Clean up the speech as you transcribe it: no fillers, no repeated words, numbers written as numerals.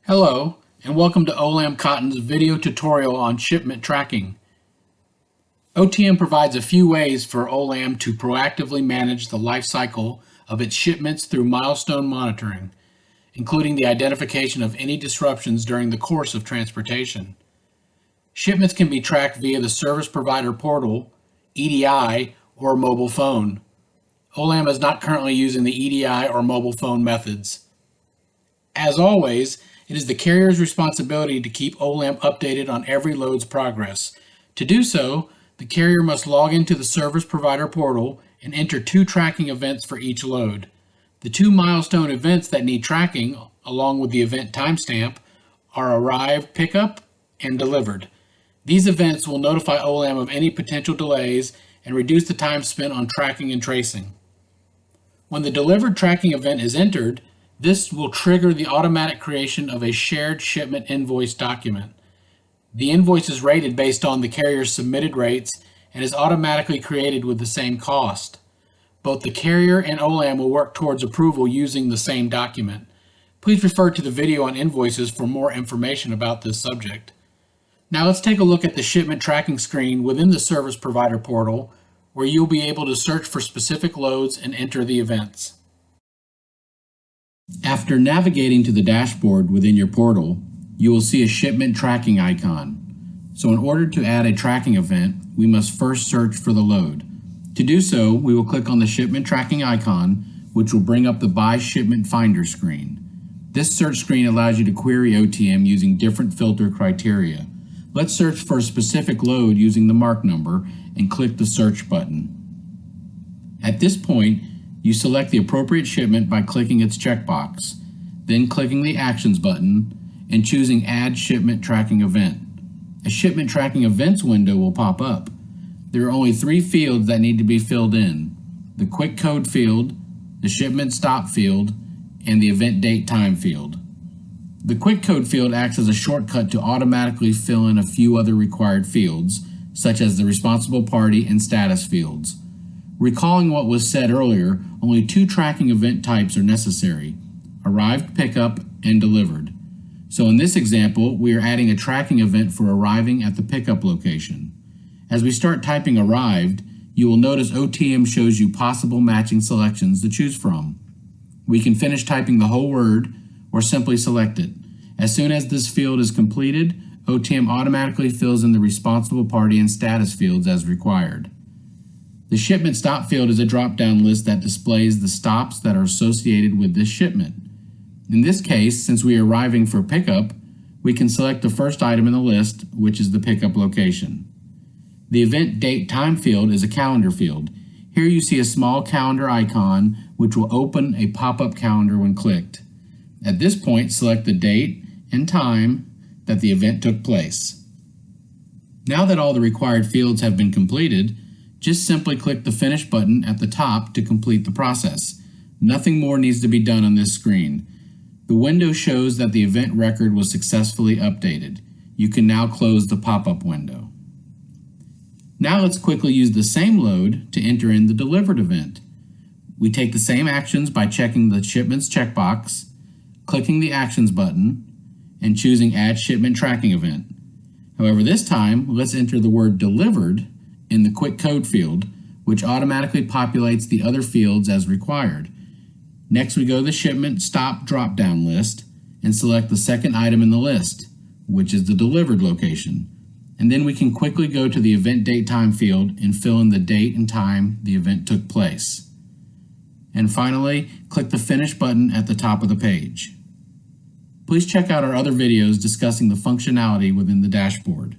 Hello, and welcome to Olam Cotton's video tutorial on shipment tracking. OTM provides a few ways for Olam to proactively manage the life cycle of its shipments through milestone monitoring, including the identification of any disruptions during the course of transportation. Shipments can be tracked via the Service Provider Portal, EDI, or mobile phone. Olam is not currently using the EDI or mobile phone methods. As always, it is the carrier's responsibility to keep Olam updated on every load's progress. To do so, the carrier must log into the Service Provider Portal and enter 2 tracking events for each load. The 2 milestone events that need tracking, along with the event timestamp, are arrived, pickup, and delivered. These events will notify Olam of any potential delays and reduce the time spent on tracking and tracing. When the delivered tracking event is entered, this will trigger the automatic creation of a shared shipment invoice document. The invoice is rated based on the carrier's submitted rates and is automatically created with the same cost. Both the carrier and Olam will work towards approval using the same document. Please refer to the video on invoices for more information about this subject. Now let's take a look at the shipment tracking screen within the Service Provider Portal, where you'll be able to search for specific loads and enter the events. After navigating to the dashboard within your portal, you will see a shipment tracking icon. So in order to add a tracking event, we must first search for the load. To do so, we will click on the shipment tracking icon, which will bring up the By Shipment Finder screen. This search screen allows you to query OTM using different filter criteria. Let's search for a specific load using the mark number and click the search button. At this point, you select the appropriate shipment by clicking its checkbox, then clicking the Actions button and choosing Add Shipment Tracking Event. A Shipment Tracking Events window will pop up. There are only 3 fields that need to be filled in: the Quick Code field, the Shipment Stop field, and the Event Date Time field. The Quick Code field acts as a shortcut to automatically fill in a few other required fields, such as the responsible party and status fields. Recalling what was said earlier, only 2 tracking event types are necessary: arrived, pickup, and delivered. So in this example, we are adding a tracking event for arriving at the pickup location. As we start typing arrived, you will notice OTM shows you possible matching selections to choose from. We can finish typing the whole word or simply select it. As soon as this field is completed, OTM automatically fills in the responsible party and status fields as required. The Shipment Stop field is a drop-down list that displays the stops that are associated with this shipment. In this case, since we are arriving for pickup, we can select the first item in the list, which is the pickup location. The Event Date Time field is a calendar field. Here you see a small calendar icon, which will open a pop-up calendar when clicked. At this point, select the date and time that the event took place. Now that all the required fields have been completed, just simply click the Finish button at the top to complete the process. Nothing more needs to be done on this screen. The window shows that the event record was successfully updated. You can now close the pop-up window. Now let's quickly use the same load to enter in the delivered event. We take the same actions by checking the Shipments checkbox, clicking the Actions button, and choosing Add Shipment Tracking Event. However, this time, let's enter the word Delivered in the Quick Code field, which automatically populates the other fields as required. Next, we go to the Shipment Stop drop-down list and select the second item in the list, which is the delivered location. And then we can quickly go to the Event Date Time field and fill in the date and time the event took place. And finally, click the Finish button at the top of the page. Please check out our other videos discussing the functionality within the dashboard.